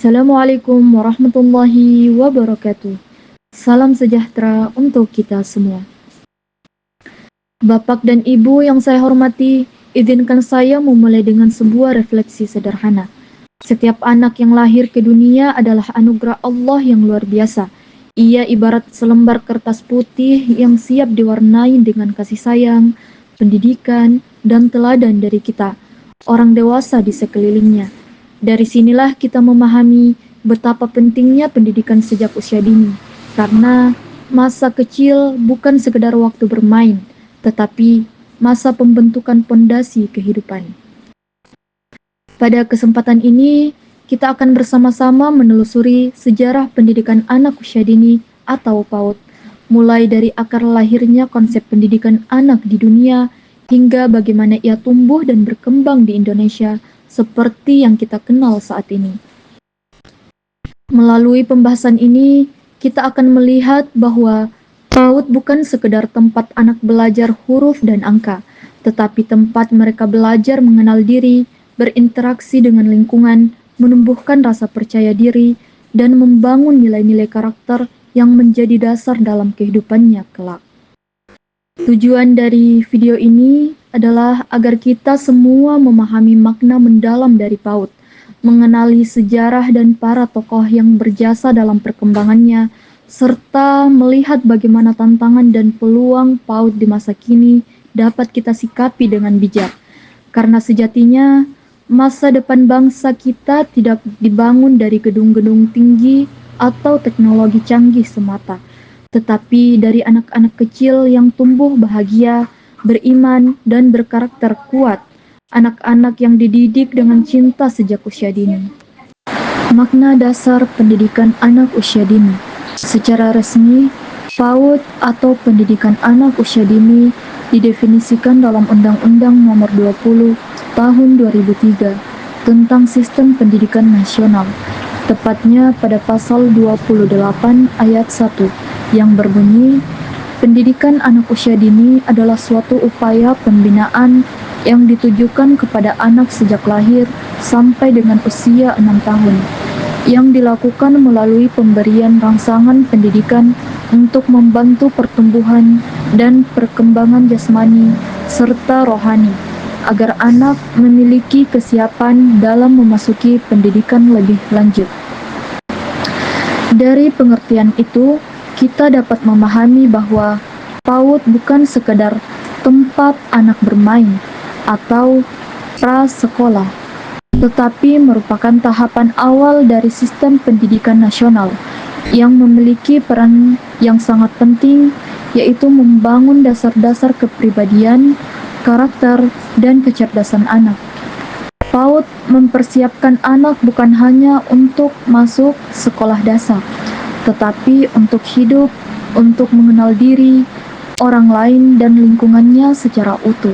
Assalamualaikum warahmatullahi wabarakatuh. Salam sejahtera untuk kita semua. Bapak dan Ibu yang saya hormati, izinkan saya memulai dengan sebuah refleksi sederhana. Setiap anak yang lahir ke dunia adalah anugerah Allah yang luar biasa. Ia ibarat selembar kertas putih yang siap diwarnai dengan kasih sayang, pendidikan, dan teladan dari kita, orang dewasa di sekelilingnya. Dari sinilah kita memahami betapa pentingnya pendidikan sejak usia dini, karena masa kecil bukan sekedar waktu bermain, tetapi masa pembentukan pondasi kehidupan. Pada kesempatan ini, kita akan bersama-sama menelusuri sejarah pendidikan anak usia dini atau PAUD, mulai dari akar lahirnya konsep pendidikan anak di dunia, hingga bagaimana ia tumbuh dan berkembang di Indonesia seperti yang kita kenal saat ini. Melalui pembahasan ini, kita akan melihat bahwa PAUD bukan sekedar tempat anak belajar huruf dan angka, tetapi tempat mereka belajar mengenal diri, berinteraksi dengan lingkungan, menumbuhkan rasa percaya diri, dan membangun nilai-nilai karakter yang menjadi dasar dalam kehidupannya kelak. Tujuan dari video ini adalah agar kita semua memahami makna mendalam dari PAUD, mengenali sejarah dan para tokoh yang berjasa dalam perkembangannya, serta melihat bagaimana tantangan dan peluang PAUD di masa kini dapat kita sikapi dengan bijak. Karena sejatinya, masa depan bangsa kita tidak dibangun dari gedung-gedung tinggi atau teknologi canggih semata, tetapi dari anak-anak kecil yang tumbuh bahagia, beriman, dan berkarakter kuat, anak-anak yang dididik dengan cinta sejak usia dini. Makna dasar pendidikan anak usia dini. Secara resmi, PAUD atau pendidikan anak usia dini didefinisikan dalam Undang-Undang Nomor 20 Tahun 2003 tentang Sistem Pendidikan Nasional, tepatnya pada pasal 28 ayat 1 yang berbunyi, pendidikan anak usia dini adalah suatu upaya pembinaan yang ditujukan kepada anak sejak lahir sampai dengan usia 6 tahun, yang dilakukan melalui pemberian rangsangan pendidikan untuk membantu pertumbuhan dan perkembangan jasmani serta rohani, agar anak memiliki kesiapan dalam memasuki pendidikan lebih lanjut. Dari pengertian itu, kita dapat memahami bahwa PAUD bukan sekedar tempat anak bermain atau prasekolah, tetapi merupakan tahapan awal dari sistem pendidikan nasional yang memiliki peran yang sangat penting, yaitu membangun dasar-dasar kepribadian, karakter, dan kecerdasan anak. PAUD mempersiapkan anak bukan hanya untuk masuk sekolah dasar, tetapi untuk hidup, untuk mengenal diri, orang lain, dan lingkungannya secara utuh.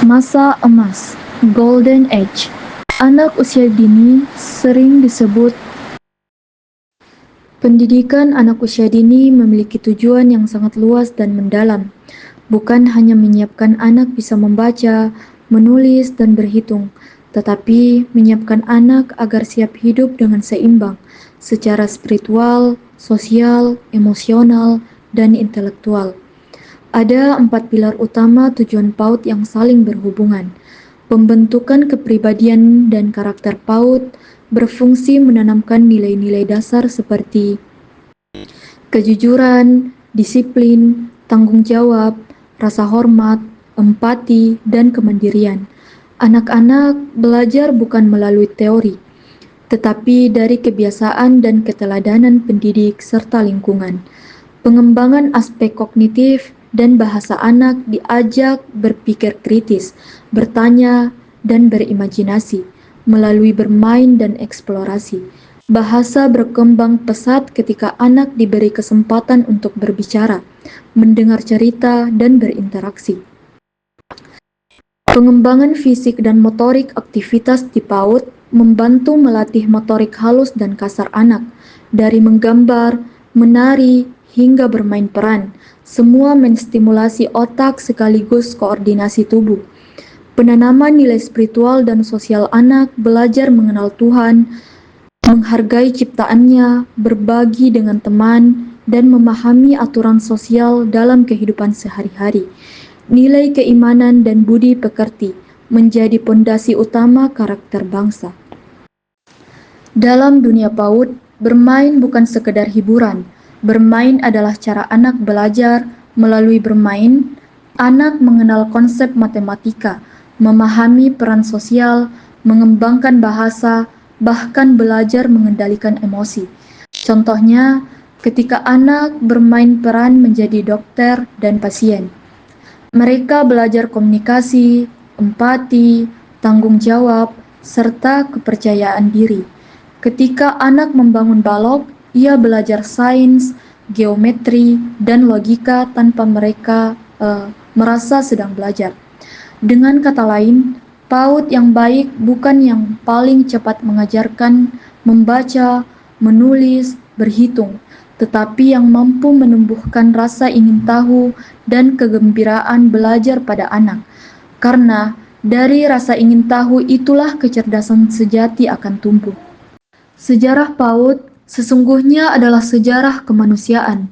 Masa emas, Golden Age. Anak usia dini sering disebut pendidikan anak usia dini memiliki tujuan yang sangat luas dan mendalam, bukan hanya menyiapkan anak bisa membaca, menulis, dan berhitung, tetapi menyiapkan anak agar siap hidup dengan seimbang, secara spiritual, sosial, emosional, dan intelektual. Ada 4 pilar utama tujuan PAUD yang saling berhubungan. Pembentukan kepribadian dan karakter PAUD berfungsi menanamkan nilai-nilai dasar seperti kejujuran, disiplin, tanggung jawab, rasa hormat, empati, dan kemandirian. Anak-anak belajar bukan melalui teori, tetapi dari kebiasaan dan keteladanan pendidik serta lingkungan. Pengembangan aspek kognitif dan bahasa anak diajak berpikir kritis, bertanya, dan berimajinasi melalui bermain dan eksplorasi. Bahasa berkembang pesat ketika anak diberi kesempatan untuk berbicara, mendengar cerita, dan berinteraksi. Pengembangan fisik dan motorik aktivitas di PAUD membantu melatih motorik halus dan kasar anak, dari menggambar, menari, hingga bermain peran. Semua menstimulasi otak sekaligus koordinasi tubuh. Penanaman nilai spiritual dan sosial anak belajar mengenal Tuhan, menghargai ciptaannya, berbagi dengan teman, dan memahami aturan sosial dalam kehidupan sehari-hari. Nilai keimanan dan budi pekerti menjadi pondasi utama karakter bangsa. Dalam dunia PAUD, bermain bukan sekedar hiburan. Bermain adalah cara anak belajar. Melalui bermain, anak mengenal konsep matematika, memahami peran sosial, mengembangkan bahasa, bahkan belajar mengendalikan emosi. Contohnya, ketika anak bermain peran menjadi dokter dan pasien. Mereka belajar komunikasi, empati, tanggung jawab, serta kepercayaan diri. Ketika anak membangun balok, ia belajar sains, geometri, dan logika tanpa mereka merasa sedang belajar. Dengan kata lain, PAUD yang baik bukan yang paling cepat mengajarkan membaca, menulis, berhitung, tetapi yang mampu menumbuhkan rasa ingin tahu dan kegembiraan belajar pada anak. Karena dari rasa ingin tahu itulah kecerdasan sejati akan tumbuh. Sejarah PAUD sesungguhnya adalah sejarah kemanusiaan.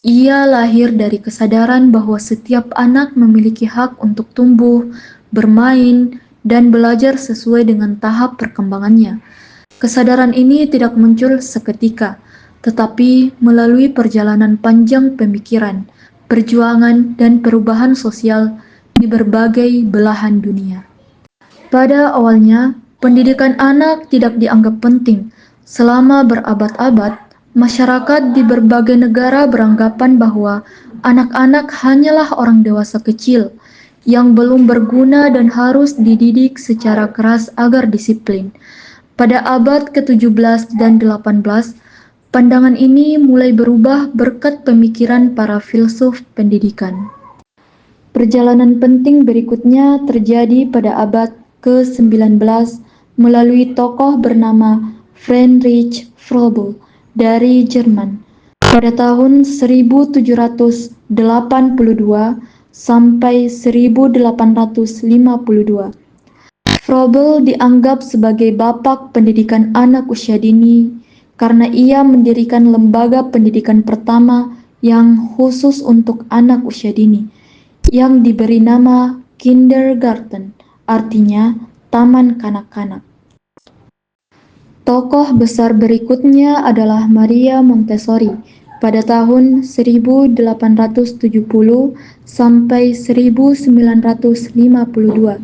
Ia lahir dari kesadaran bahwa setiap anak memiliki hak untuk tumbuh, bermain, dan belajar sesuai dengan tahap perkembangannya. Kesadaran ini tidak muncul seketika, tetapi melalui perjalanan panjang pemikiran, perjuangan, dan perubahan sosial di berbagai belahan dunia. Pada awalnya, pendidikan anak tidak dianggap penting. Selama berabad-abad, masyarakat di berbagai negara beranggapan bahwa anak-anak hanyalah orang dewasa kecil yang belum berguna dan harus dididik secara keras agar disiplin. Pada abad ke-17 dan 18, pandangan ini mulai berubah berkat pemikiran para filsuf pendidikan. Perjalanan penting berikutnya terjadi pada abad ke-19 melalui tokoh bernama Friedrich Froebel dari Jerman. Pada tahun 1782 sampai 1852, Froebel dianggap sebagai bapak pendidikan anak usia dini karena ia mendirikan lembaga pendidikan pertama yang khusus untuk anak usia dini, yang diberi nama Kindergarten, artinya taman kanak-kanak. Tokoh besar berikutnya adalah Maria Montessori pada tahun 1870 sampai 1952,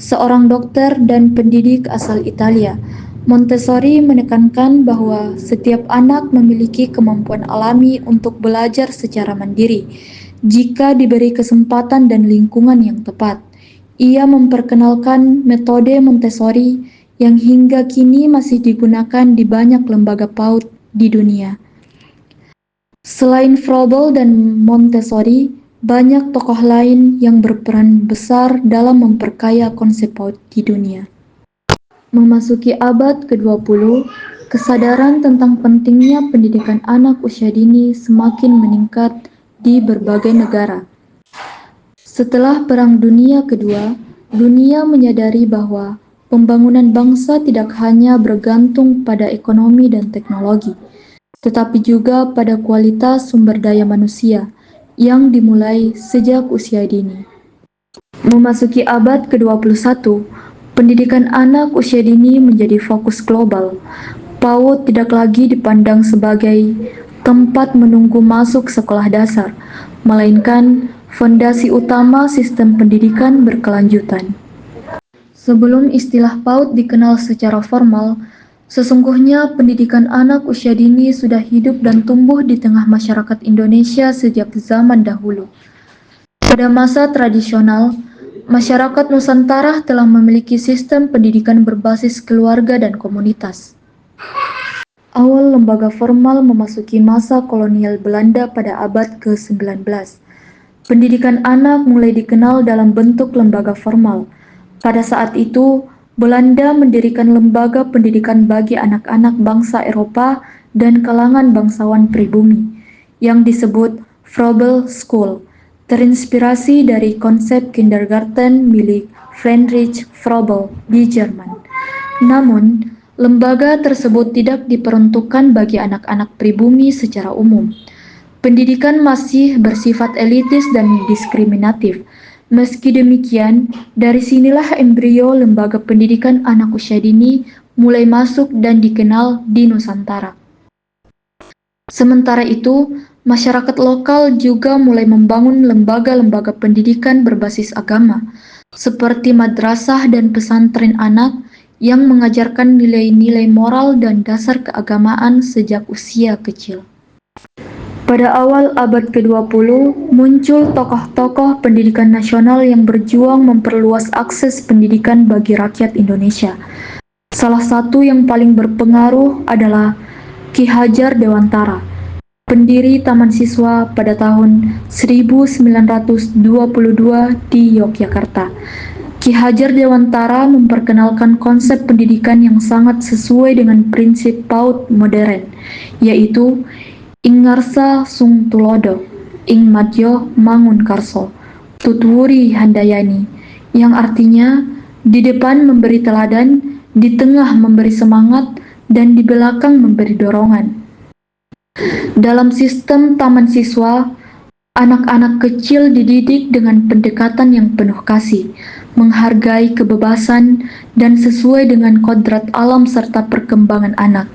seorang dokter dan pendidik asal Italia. Montessori menekankan bahwa setiap anak memiliki kemampuan alami untuk belajar secara mandiri jika diberi kesempatan dan lingkungan yang tepat. Ia memperkenalkan metode Montessori yang hingga kini masih digunakan di banyak lembaga PAUD di dunia. Selain Froebel dan Montessori, banyak tokoh lain yang berperan besar dalam memperkaya konsep PAUD di dunia. Memasuki abad ke-20, kesadaran tentang pentingnya pendidikan anak usia dini semakin meningkat di berbagai negara. Setelah Perang Dunia Kedua, dunia menyadari bahwa pembangunan bangsa tidak hanya bergantung pada ekonomi dan teknologi, tetapi juga pada kualitas sumber daya manusia yang dimulai sejak usia dini. Memasuki abad ke-21, pendidikan anak usia dini menjadi fokus global. PAUD tidak lagi dipandang sebagai tempat menunggu masuk sekolah dasar, melainkan fondasi utama sistem pendidikan berkelanjutan. Sebelum istilah PAUD dikenal secara formal, sesungguhnya pendidikan anak usia dini sudah hidup dan tumbuh di tengah masyarakat Indonesia sejak zaman dahulu. Pada masa tradisional, masyarakat Nusantara telah memiliki sistem pendidikan berbasis keluarga dan komunitas. Awal lembaga formal memasuki masa kolonial Belanda pada abad ke-19. Pendidikan anak mulai dikenal dalam bentuk lembaga formal. Pada saat itu, Belanda mendirikan lembaga pendidikan bagi anak-anak bangsa Eropa dan kalangan bangsawan pribumi, yang disebut Froebel School, terinspirasi dari konsep kindergarten milik Friedrich Froebel di Jerman. Namun, Lembaga tersebut tidak diperuntukkan bagi anak-anak pribumi secara umum. Pendidikan masih bersifat elitis dan diskriminatif. Meski demikian, dari sinilah embrio lembaga pendidikan anak usia dini mulai masuk dan dikenal di Nusantara. Sementara itu, masyarakat lokal juga mulai membangun lembaga-lembaga pendidikan berbasis agama, seperti madrasah dan pesantren anak yang mengajarkan nilai-nilai moral dan dasar keagamaan sejak usia kecil. Pada awal abad ke-20, muncul tokoh-tokoh pendidikan nasional yang berjuang memperluas akses pendidikan bagi rakyat Indonesia. Salah satu yang paling berpengaruh adalah Ki Hajar Dewantara, pendiri Taman Siswa pada tahun 1922 di Yogyakarta. Ki Hajar Dewantara memperkenalkan konsep pendidikan yang sangat sesuai dengan prinsip PAUD modern, yaitu ing ngarsa sung tulodo, ing madyo mangun karso, tutwuri handayani, yang artinya di depan memberi teladan, di tengah memberi semangat, dan di belakang memberi dorongan. Dalam sistem taman siswa, anak-anak kecil dididik dengan pendekatan yang penuh kasih, menghargai kebebasan, dan sesuai dengan kodrat alam serta perkembangan anak.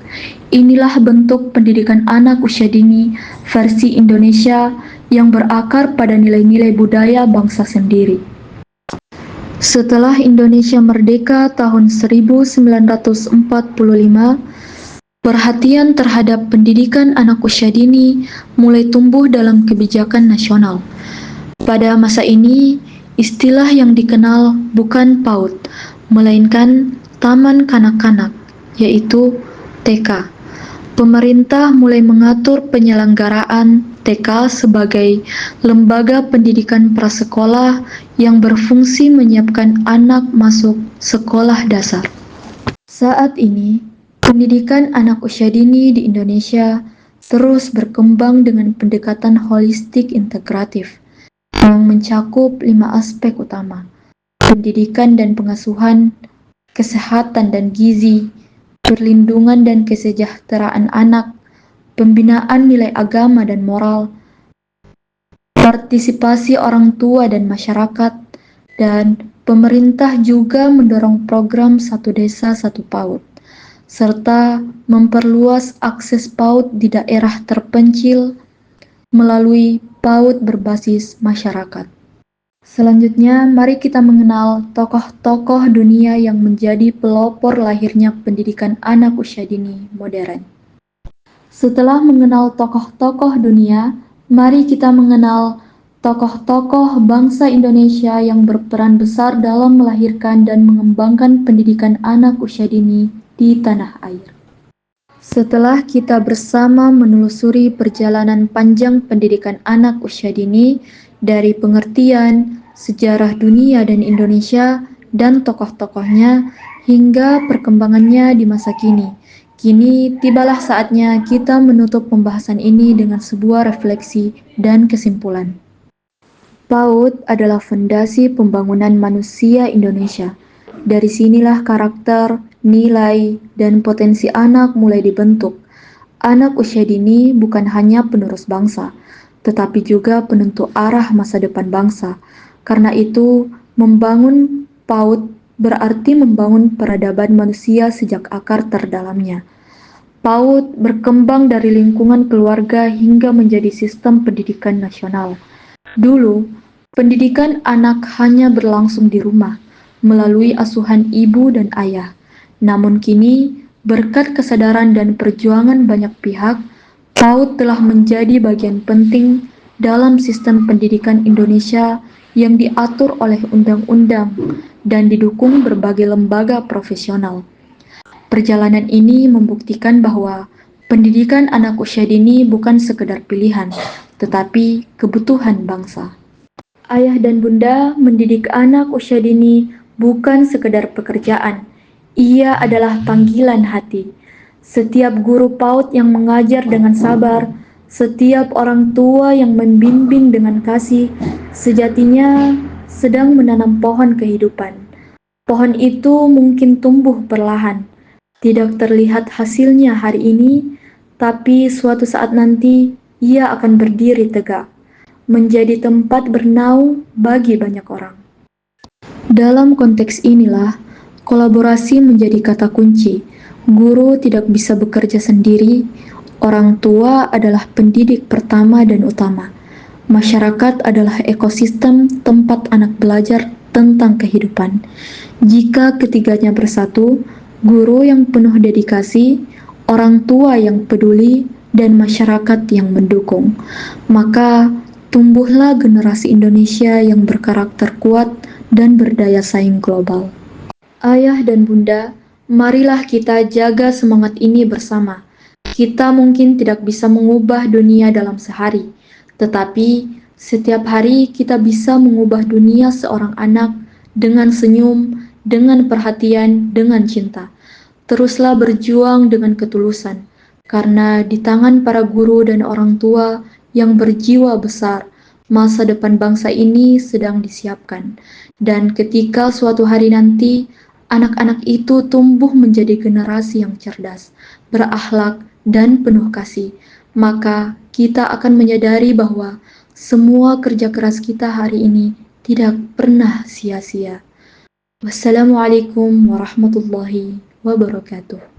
Inilah bentuk pendidikan anak usia dini versi Indonesia yang berakar pada nilai-nilai budaya bangsa sendiri. Setelah Indonesia merdeka tahun 1945, perhatian terhadap pendidikan anak usia dini mulai tumbuh dalam kebijakan nasional. Pada masa ini, istilah yang dikenal bukan PAUD, melainkan Taman Kanak-Kanak, yaitu TK. Pemerintah mulai mengatur penyelenggaraan TK sebagai lembaga pendidikan prasekolah yang berfungsi menyiapkan anak masuk sekolah dasar. Saat ini, pendidikan anak usia dini di Indonesia terus berkembang dengan pendekatan holistik integratif yang mencakup 5 aspek utama: pendidikan dan pengasuhan, kesehatan dan gizi, perlindungan dan kesejahteraan anak, pembinaan nilai agama dan moral, partisipasi orang tua dan masyarakat, dan pemerintah juga mendorong program Satu Desa Satu PAUD, serta memperluas akses PAUD di daerah terpencil melalui PAUD berbasis masyarakat. Selanjutnya, mari kita mengenal tokoh-tokoh dunia yang menjadi pelopor lahirnya pendidikan anak usia dini modern. Setelah mengenal tokoh-tokoh dunia, mari kita mengenal tokoh-tokoh bangsa Indonesia yang berperan besar dalam melahirkan dan mengembangkan pendidikan anak usia dini di tanah air. Setelah kita bersama menelusuri perjalanan panjang pendidikan anak usia dini dari pengertian, sejarah dunia dan Indonesia, dan tokoh-tokohnya hingga perkembangannya di masa kini. Kini tibalah saatnya kita menutup pembahasan ini dengan sebuah refleksi dan kesimpulan. PAUD adalah fondasi pembangunan manusia Indonesia. Dari sinilah karakter, nilai, dan potensi anak mulai dibentuk. Anak usia dini bukan hanya penerus bangsa, tetapi juga penentu arah masa depan bangsa. Karena itu, membangun PAUD berarti membangun peradaban manusia sejak akar terdalamnya. PAUD berkembang dari lingkungan keluarga hingga menjadi sistem pendidikan nasional. Dulu, pendidikan anak hanya berlangsung di rumah, melalui asuhan ibu dan ayah. Namun kini, berkat kesadaran dan perjuangan banyak pihak, PAUD telah menjadi bagian penting dalam sistem pendidikan Indonesia yang diatur oleh undang-undang dan didukung berbagai lembaga profesional. Perjalanan ini membuktikan bahwa pendidikan anak usia dini bukan sekedar pilihan, tetapi kebutuhan bangsa. Ayah dan bunda, mendidik anak usia dini bukan sekedar pekerjaan, ia adalah panggilan hati. Setiap guru PAUD yang mengajar dengan sabar, setiap orang tua yang membimbing dengan kasih, sejatinya sedang menanam pohon kehidupan. Pohon itu mungkin tumbuh perlahan, Tidak terlihat hasilnya hari ini, tapi suatu saat nanti ia akan berdiri tegak, menjadi tempat bernaung bagi banyak orang. Dalam konteks inilah, kolaborasi menjadi kata kunci. Guru tidak bisa bekerja sendiri, orang tua adalah pendidik pertama dan utama. Masyarakat adalah ekosistem tempat anak belajar tentang kehidupan. Jika ketiganya bersatu, guru yang penuh dedikasi, orang tua yang peduli, dan masyarakat yang mendukung, maka tumbuhlah generasi Indonesia yang berkarakter kuat dan berdaya saing global. Ayah dan bunda, marilah kita jaga semangat ini bersama. Kita mungkin tidak bisa mengubah dunia dalam sehari, tetapi setiap hari kita bisa mengubah dunia seorang anak dengan senyum, dengan perhatian, dengan cinta. Teruslah berjuang dengan ketulusan, karena di tangan para guru dan orang tua yang berjiwa besar, masa depan bangsa ini sedang disiapkan. Dan ketika suatu hari nanti, anak-anak itu tumbuh menjadi generasi yang cerdas, berakhlak, dan penuh kasih, maka kita akan menyadari bahwa semua kerja keras kita hari ini tidak pernah sia-sia. Wassalamualaikum warahmatullahi wabarakatuh.